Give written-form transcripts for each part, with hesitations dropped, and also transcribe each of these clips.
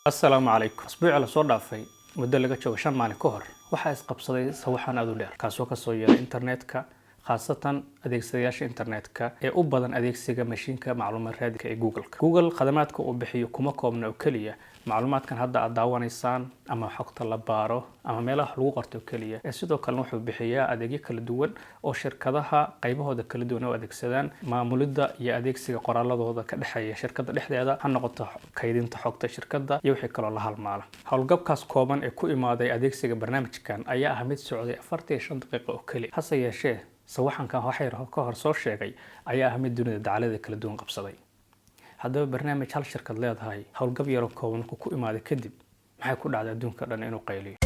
السلام عليكم أسبوع la soo dhaafay muddo laga joogo 5 maalin ka hor waxa isqabsaday sawaxan aad u dheer kaasoo ka soo yeeray internetka khaasatan adeegsadayaasha internetka ee u badan adeegsiga mashiinka macluumaad raadinta ee Google khadamaadka uu bixiyo kuma koobna oo kaliya macluumaadkan hadda aad daawanaysaan ama xogta la baaro ama meelaha lagu qorto kaliya ee sidoo kale wuxuu bixiyaa adeegyo kala duwan oo shirkadaha qaybahooda kala duwan oo adeegsadaan maamulidda iyo adeegsiga qoraaladooda ka dhaxeeya shirkadda dhexdeeda ha noqoto kaydinta xogta shirkadda iyo wixii kale la halmaala hawlgabkaas kooban ee ku imaaday adeegsiga barnaamijkan ayaa ah mid socday 45 daqiiqo oo kaliya hase yeeshee sawaxankan waxay ka hor soo sheegay ayaa ah mid dunida dacalada kala duwan qabsaday haddaba barnaamij hal shirkad leedahay hawlgab yar oo kooban ku imaaday kadib maxay ku dhacday adduunka dhan inuu qayliyo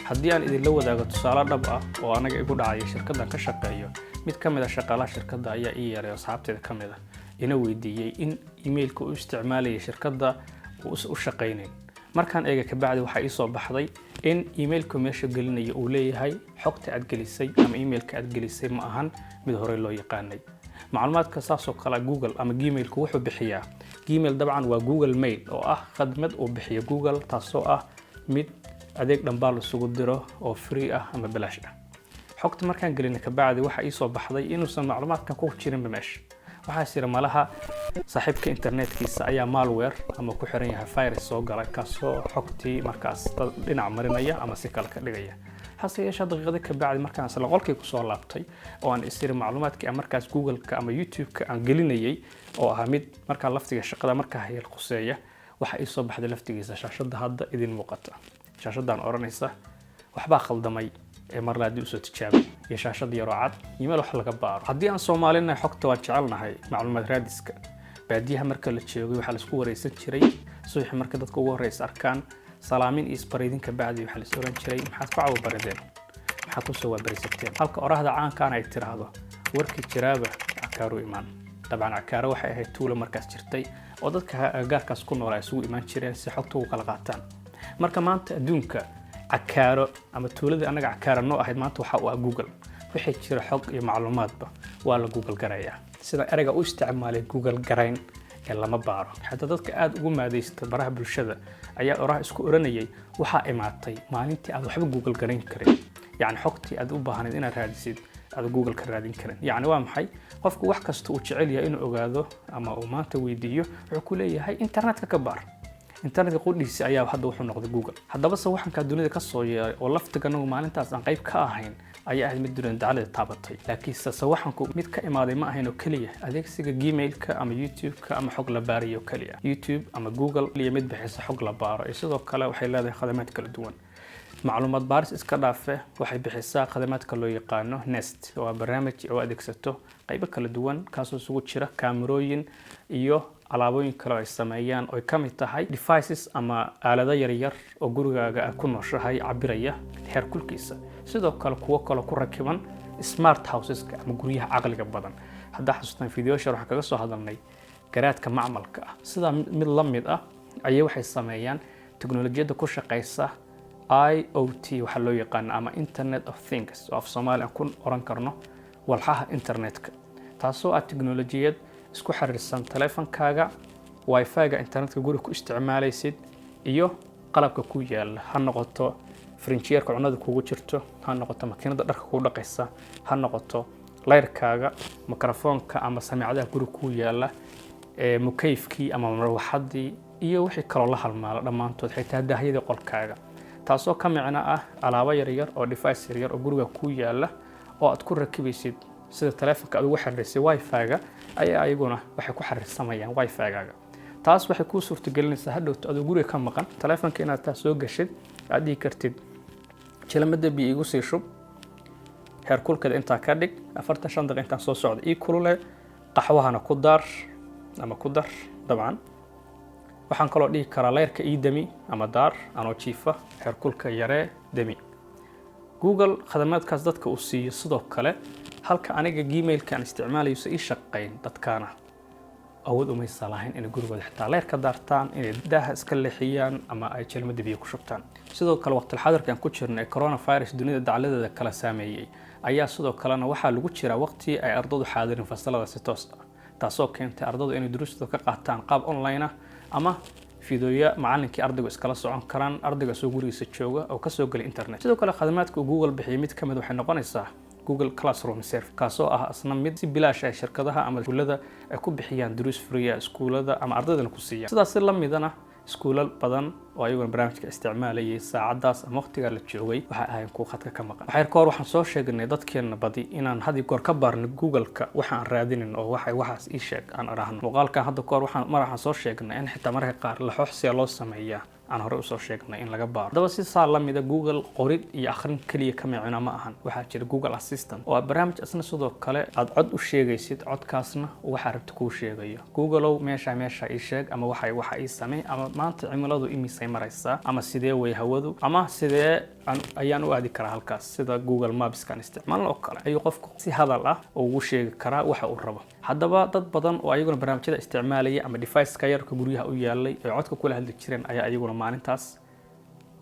haddii aan idin la wadaago tusaale dhab ah oo anaga igu dhacay shirkaddan ka shaqeeyo mid ka mid ah shaqaalaha shirkadda ayaa ii yeeray asxaabteeda ka mid ah ina weydiiyay in emailka uu isticmaalay shirkadda uu u shaqeynay markaan eega ka bacdi waxa ii soo baxday in emailku meesha gelinayo uu leeyahay xogta aad gelisay ama emailka aad gelisay ma ahan mid hore loo yaqaanay macluumaadka saasoo kala Google ama Gmailku wuxuu bixiyaa Gmail dabcan waa Google Mail oo ah khadmad uu bixiyo Google taasoo ah mid adeeg dhanbaal isugu diro oo free ah ama bilaash ah xogta markaan gelinay ka bacdi waxa ii soo baxday inuusan macluumaadkan ku jirin meesha waxa sira malaha saaxiibka internetkiisa ayaa malware ama ku xiran yahay virus soo galay kaasoo xogtii markaas dhinac marinaya ama si kale ka dhigaya hase yeeshee daqiiqada ka bacdi markaan isla qolkii ku soo laabtay oo aan isir macluumaadkii markaas Google-ka ama YouTube-ka aan gelinayay oo ah mid markaa laftiga shaqada markaa hayl quseeya waxa ii soo baxday laftigiisa shaashada hadda idin muuqata shaashadan oranaysa waxba khaldamay ee mar laadi usoo tijaabay iyo shaashada yar oo cad email wax laga baaro haddii aan Soomaalina xogta waa jecelnahay macluumaad raadiska baadiyaha marka la joogo waxa la isku wareysan jiray subax marka dadka ugu horeeyay arkaan salaamin iyo isbareedin ka bacdi waxa la soo oran jiray maxaad ku caaw baradeen maxaad ku soo waabarisateen halka oraahda caanka ay tiraahdo warkii jiraaba akaaru imaan dabcan akaaro waxay ahayd tuulo markaas jirtay oo dadka gaarkaas ku nool ay isugu imaan jireen si xogta ugu kala qaataan marka maanta adduunka akaaro ama tuulada anaga akaaro noo ahayd maanta waxa uu Google wixii jira xog iyo macluumaadba waa la Google garaya sida erayga u isticmaalay Google garayn ee lama baaro xataa dadka aad ugu maadaysta baraha bulshada ayaa oraah isku oranayay waxa imaatay maalintii aad waxba Google garayn karin yani xogtii aad u baahnayd inaad raadisid aad Google ka raadin karin yani waa maxay qofku wax kasta uu jecel yahay inuu ogaado ama uu maanta weydiiyo wuxuu ku leeyahay internetka ka baar internetka qudhiisa ayaa hadda wuxuu noqday Google haddaba sawaxanka dunida ka soo yeeray oo laftiga nagu maalintaas aan qayb ka ahayn ayaa aad mid dunida dacalada taabatay laakiin sawaxanku mid ka imaaday ma ahayn oo kaliya adeegsiga Gmailka ama YouTube-ka ama xog la baariyo kaliya YouTube ama Google iyo mid bixisa xog la baaro sidoo kale waxay leedahay khadamaad kala duwan macluumaad baaris iska dhaafe waxay bixisaa khadamaadka loo yaqaano Nest oo barnaamij oo adeegsato qaybo kala duwan kaasoo isugu jira kaamirooyin iyo alaabooyin kale ay sameeyaan oo ka mid tahay devices ama aalado yar yar oo gurigaaga ku nooshahay cabiraya heerkulkiisa sidoo kale kuwa kale ku rakiban smart houses ama guryaha caqliga badan hadda xasuustaan fiidiyoosha waxa kaga soo hadalnay garaadka macmalka ah sida mid la mid ah ayay waxay sameeyaan teknoolajiyada ku shaqeysa IoT waxa loo yaqaan ama Internet of Things oo af Soomaali aan ku oran karno walxaha internetka taasoo ah teknoolajiyad isku xiriirsan taleefankaaga wifi-ga internetka guriga ku isticmaalaysid iyo qalabka ku yaala ha noqoto frinjeerka cunada kugu jirto ha noqoto makiinada dharka ku dhaqaysa ha noqoto leerkaaga mikrofoonka ama samiicadaha guriga ku yaala mukayfkii ama marwaxadii iyo wixii kale la halmaala dhamaantood xitaa daahiyada qolkaaga taasoo ka micna ah alaabo yar yar oo device yar oo guriga ku yaala oo aad ku rakibaysid sida taleefanka aad ugu xiriirisay wifi-ga ayaa ayaguna waxay ku xiriirsamayaan wifi-gaaga taas waxay ku suurtagelinaysaa hadhowto aad guriga ka maqan taleefanka inaad taas soo gashid aad dhigi kartid jilamada biyo igu sii shub heerkulkeeda inta ka dhig 45 daqiiqo inta soo socdo ii kulule qaxwahana ku dar ama ku dar dabcan waxaan kaloo dhigi karaa leerka ii dami ama daar anoo jiifa heerkulka yaree dami Google khadamaadkaas dadka uu siiyo sidoo kale halka aniga Gmailka aan isticmaalayo si shaqeyn dadkana awood uma salahayn in gurigooda xitaa leerka daartaan in daaha iska leexiyaan ama ay jelmada biyo ku shubtaan sidoo kale waqti xadirkan ku jirnay coronavirus dunida dacaladeeda kala saameeyay ayaa sidoo kalena waxa lagu jira waqti ay ardaydu xaadirin fasalada si toos ah taasoo keentay ardaydu inay duruustooda ka qaataan qaab online ah ama fiidooya macallinkii ardaygu iskala socon karaan ardayga soo gurigiisa jooga oo ka soo galay internet. sidoo kale khadamaadka Google bixiyay mid kamid waxay noqonaysaa Google Classroom Service kaasoo ah asna mid si bilaash ah shirkadaha ama iskuulada ay ku bixiyaan duruus free ah iskuulada ama ardayda ku siiya. sidaas la midana iskuulal badan oo ayaguna barnaamijka isticmaalayay saacadaas ama waqtiga la joogay waxa ay ku khadka ka maqan. waxaan soo sheegnay dadkeena badi inaan hadii goor ka baarno Google-ka waxaan raadinin oo waxaas ii sheeg aan araahno. muuqaalkan hadda goor waxaan soo sheegnay in xitaa mararka qaar la xooxsiya loo sameeyaa aan hore u soo sheegnay in laga baaro. daba si la mid ah Google qorid iyo akhrin kaliya ka micno ma ahan. waxaa jira Google Assistant oo barnaamij asna sidoo kale aad cod u sheegaysid codkaasna waxa rabto kuu sheegayo. Google meesha ii sheeg ama waxa ii samee ama maanta cimiladu imisay maraysaa ama sidee way hawadu ama sidee ayaan u aadi karaa halkaas sida Google Maps kan isticmaalno kale ayuu qofku si hadal ah ugu sheegi karaa waxa uu rabo. haddaba dad badan oo ayaguna barnaamijyada isticmaalaya ama device-ka yarka guriyaha u yaalay ee codka kula hadli jireen ayaa ayaguna maalintaas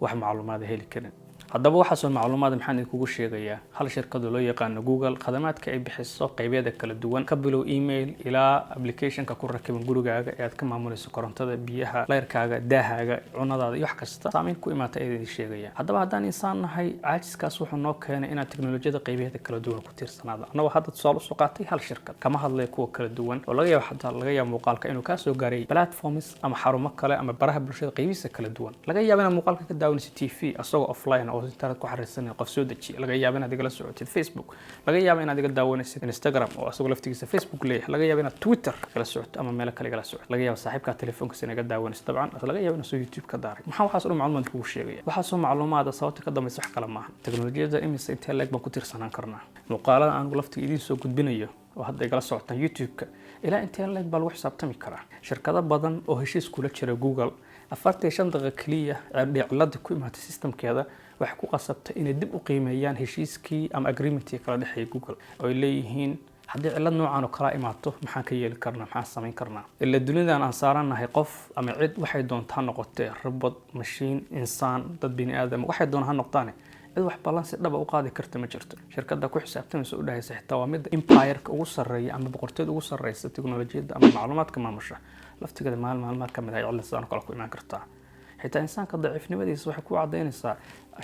wax macluumaad heli karin. haddaba waxa soo macluumaad maxaan idinku sheegayaa hal shirkad loo yaqaan Google khadamaadka ay bixiso qaybaha kala duwan ka bilow email ilaa application-ka ku rakiban gurigaaga ee aad ka maamulayso korontada, biyaha, leerkaaga, daahaaga, cunadaada iyo wax kasta saameyn ku imaata ay sheegayaan. haddaba haddaan insaan nahay caajiskaas wuxuu noo keenay in teknolojiyada qaybaha kala duwan ku tiirsanaado. anagoo hadda tusaale u soo qaatay hal shirkad kama hadlay kuwa kala duwan oo laga yaabo muuqaalka inuu ka soo gaaray platforms ama xarumo kale ama baraha bulshada qaybihiisa kala duwan. laga yaabo in muuqaalka ka daawanaysid TV asagoo offline oo internet ku xariirsan qof soo dejiyo. laga yaabo inaad igala socotid Facebook, laga yaabo inaad iga daawanaysid Instagram oo asagoo laftigiisa Facebook leeyahay, laga yaabo inaad Twitter kala socoto ama meel kale igala socoto, laga yaabo saaxiibka telefoonkiisa inaad iga daawanaysid dabcan, laga yaabo inaad YouTube ka daaray. maxaa waxaas oo macluumaad kugu sheegaya? waxaas oo macluumaad sababta ka dambaysa wax kale maaha. teknolojiyada imise intee leeg baan ku tiirsanaan karnaa. muuqaalada aan laftiga idin soo gudbinayo oo hadda igala socotaan YouTube-ka ilaa intee leeg baa lagu xisaabtami karaa. shirkado badan oo heshiis kula jira Google 45 daqiiqo kaliya cilada ku imaatay systemkeeda waxa ku qasabtay inay dib u qiimeeyaan heshiiskii ama agreement-kii kala dhaxeeyay Google oo ay leeyihiin haddii cilad noocan oo kala imaato maxaan ka yeeli karnaa, maxaan samayn karnaa. ila dunidan aan saaranahay qof ama cid waxay doontaa noqotay robot, machine, insaan, dad bini aadam waxay doonaan noqdaan cid wax balance dhab u qaadi karta ma jirto. shirkadda ku xisaabtamaysa u dhahaysa xitaa waa mid empire-ka ugu sarreeya ama boqortooyada ugu sarreysa teknolojiyada ama macluumaadka maamusha laftigeeda maalmaha ka mid ah cilad saan kala ku imaan kartaa. xitaa insaanka daciifnimadiisa waxay ku cadeynaysaa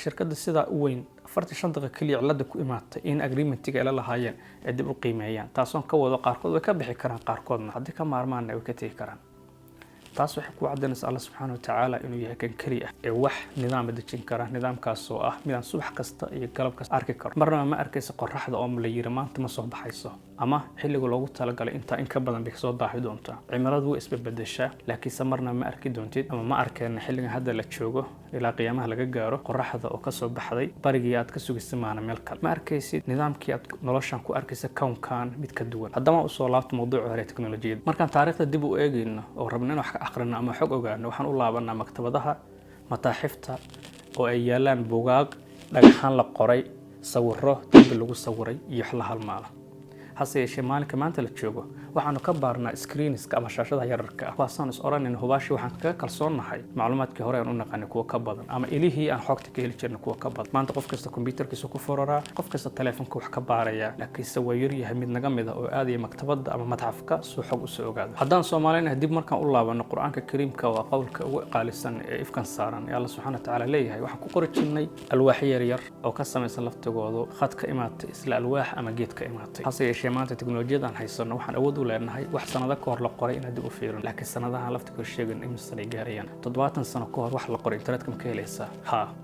shirkadda sida u weyn 45 daqiiqo kaliya cilada ku imaatay in agreement-iga ay la lahaayeen ay dib u qiimeeyaan. taasoo ka wado qaarkood way ka bixi karaan qaarkoodna haddii ka maarmaan ay ka tagi karaan. taas waxay ku cadeynaysaa Allah subhanahu wa ta'ala inuu yahay kan kaliya ee wax nidaam dejin kara. nidaamkaas oo ah midaan subax kasta iyo galab kasta arki karo. marna ma arkaysa qorraxda oo la yiri maanta ma soo baxayso ama xilliga loogu talagalay inta in ka badan bay soo daahi doontaa. cimiladu way isbedbedeshaa laakiin marna ma arki doontid ama ma arkeen xilliga hadda la joogo ilaa qiyaamaha laga gaaro qorraxda oo ka soo baxday barigii aad ka sugisay maana meel kale. ma arkaysid nidaamkii aad noloshan ku arkaysa kownkan mid ka duwan. haddama u soo laabto mowduuca hore teknolojiyada markaan taariikhda dib u eegayno oo rabnaa wax aqrina ama xog ogaano waxaan u laabanaa maktabadaha mataaxifta oo ay yaalaan buugaag dhagaxaan la qoray sawirro dib lagu sawiray iyo wax la halmaala. hase yeeshee maalinka maanta la joogo waxaanu ka baarnaa screenska ama shaashadaha yararka ah. waasaan is oranayna hubaashi waxaan kaga kalsoonahay macluumaadkii hore aan u naqaanay kuwa ka badan ama ilihii aan xogta ka heli jirnay kuwa ka badan. maanta qof kasta computerkiisa ku furaraa, qof kasta telefoonka wax ka baaraya, laakiin se waa yar yahay mid naga mid ah oo aadaya maktabadda ama matxafka soo xog u soo ogaado. haddaan Soomaaliyeed dib markaan u laabano Qur'aanka Kariimka waa qowlka ugu qaalisan ee ifkan saaran ee Allah subhanahu wa ta'ala leeyahay. waxaan ku qori jirnay alwaax yar oo ka samaysan laftigoodu khad ka imaatay isla alwaax ama geed ka imaatay. hase yeeshee maanta teknolojiyada aan haysano waxaan awood u leenahay wax sanado ka hor la qoray inaad u fiirin, laakiin sanadahan laftiga sheegan in sanay gaarayaan 70 sano ka hor wax la qoray internetka ma ka helaysaa.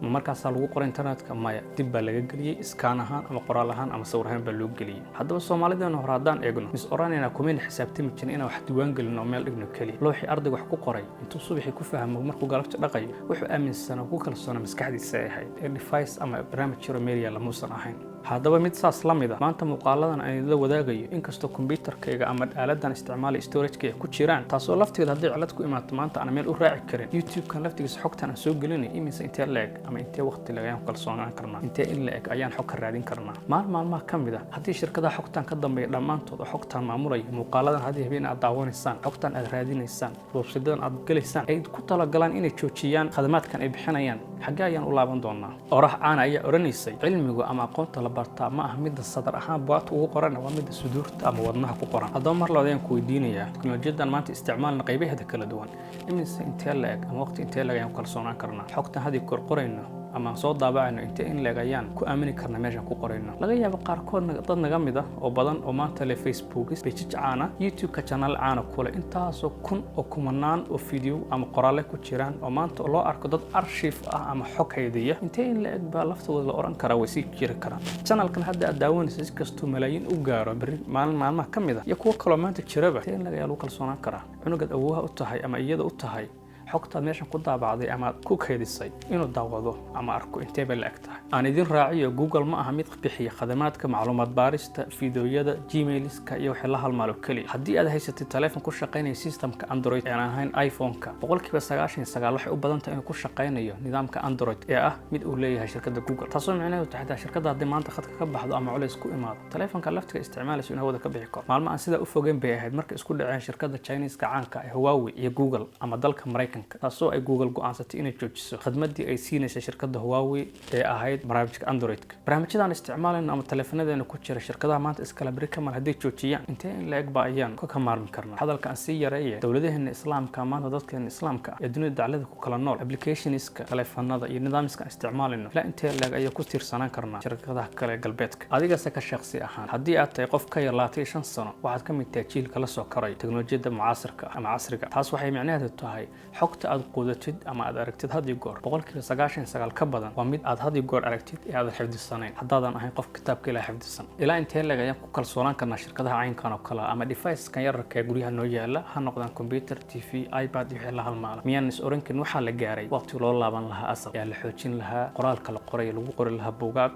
ma markaas lagu qoray internetka maya dib baa laga galiyay iskaan ahaan ama qoraal ahaan ama sawir ahaan baa loo galiyay. haddaba Soomaaliyeedna hore haddaan eegno mis oranayna kuma xisaabtami jirin inaan wax diiwaan gelino meel dhigno kaliya. looxi ardayga wax ku qoray intuu subaxii ku fahmo markuu galabta dhaqayo wuxuu aaminsan ku kalsoona maskaxdiisa ay ahayd ee device ama barnaamij jiro media la muusan ahayn. haddaba mid saas la mid ah maanta muuqaaladan aan la wadaagayo inkastoo computerkayga ama aaladan isticmaalay storage-ka ku jiraan taasoo lafteeda haddii cilad ku imaato maanta aan meel u raaci karin YouTube-kan laftigiisa xogtan aan soo gelinay imise intee leeg ama intee waqti laga ayaan kalsoonaan karnaa, intee in leeg ayaan xog ka raadin karnaa. maalmaha ka mid ah haddii shirkadaha xogtan ka dambeeya dhammaantood xogtan maamulaya muuqaaladan haddii habeen aad daawanaysaan xogtan aad raadinaysaan website-adan aad galaysaan ay ku talagalaan inay joojiyaan khadamaadkan ay bixinayaan xagee ayaan u laaban doonaa orax aan ayaa oranaysay cilmigu ama aqoonta la bartaa ma aha midda sadar ahaan buugta ugu qoran waa midda suduurta ama wadnaha ku qoran haddaba mar labaad ku weydiinayaa teknolojiyadan maanta isticmaalna qaybaheeda kala duwan imise intee la-eg ama waqti intee la-eg ayaan ku kalsoonaan karnaa xogtan haddii kor qorayno ama soo daabacayno intee in la-eg ayaan ku aamini karnaa meeshaan ku qorayno laga yaabo qaarkoodna dad naga mid ah oo badan oo maanta leh Facebook page caana YouTube-ka channel caana kule intaasoo kun oo kumanaan oo video ama qoraale ku jiraan oo maanta loo arko dad archive ah ama xog haydiya intee in la-eg baa laftooda la oran karaa way sii jiri karaan channelkan hadda aad daawanaysa si kastuu malaayiin u gaaro maalmaha ka mid ah iyo kuwo kaloo maanta jiraba intee in la-eg ayaa lagu kalsoonaan karaa cunugaad awooha u tahay ama iyada u tahay xogta meeshan ku daabacday ama ku kaydisay inuu daawado ama arko intee bay la-eg tahay aan idin raaciyo Google ma aha mid bixiya khadamaadka macluumaad baarista fiidiyoyada Gmailska iyo wixii la halmaalo kaliya haddii aad haysatid telefoon ku shaqeynaya systemka Android ee aan ahayn iPhone-ka 99% waxay u badan tahay inuu ku shaqeynayo nidaamka Android ee ah mid uu leeyahay shirkadda Google taasoo micnaheedu tahay shirkadda haddii maanta khadka ka baxdo ama culays ku imaado telefoonka laftiga isticmaalaysa inuu wada ka bixi karo maalmo aan sida u fogeyn bay ahayd markay isku dhaceen shirkadda Chinese-ka caanka ah Huawei iyo Google ama dalka Mareykanka taasoo ay Google go'aansatay inay joojiso khidmadii ay siinaysa shirkadda Huawei ee ahayd barnaamijka Android-ka barnaamijyadan isticmaalayna ama telefoonadana ku jira shirkadaha maanta iskala bari kamal haddii joojiyaan intee in la-eg baa ayaan ka maarmi karnaa hadalka aan sii yareeyay dowladaheena islaamka maanta dadkeena islaamka ee dunida daclada ku kala nool applicationska telefoonada iyo nidaamka isticmaalayna ilaa intee la-eg ayaa ku tiirsanaan karnaa shirkadaha kale galbeedka adigase ka shakhsi ahaan haddii aad tahay qof ka yar 25 sano waxaad ka mid tahay jiilka la soo koray teknolojiyadda mucaasirka ama casriga taas waxay micnaheedu tahay xogta aad quudatid ama aad aragtid hadii goor 99% ka badan waa mid aad hadii goor aragtid ee aad xifdisanayn haddaadan ahayn qof kitaabka ilaa xifdisan ilaa intee la-eg ayaan ku kalsoonaan karnaa shirkadaha caynkan oo kale ama device-kan yararka ee guryaha noo yaala ha noqdaan computer TV iPad iyo wixii la halmaala miyaan is oran karin waxaa la gaaray waqti loo laaban lahaa asal yaa la xoojin lahaa qoraalka la qoray lagu qori lahaa buugaag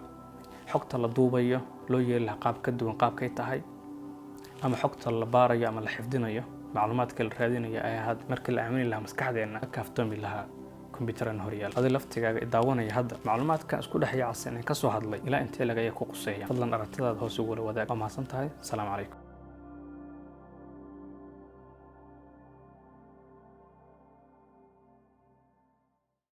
xogta la duubayo loo yeeli lahaa qaab ka duwan qaabkay tahay ama xogta la baarayo ama la xifdinayo macluumaadka la raadinayo ay ahayd markii la aamini lahaa maskaxdeena ka kaaftoomi lahaa كمبيوترن هوريال هذا لفتيجا داونا هذا معلومات كان اسكو دحيا عسين كسو هادلي الى انتي لغا يكو قسيا فضلا ارتداد هوس ولا وداق ما سنتهي السلام عليكم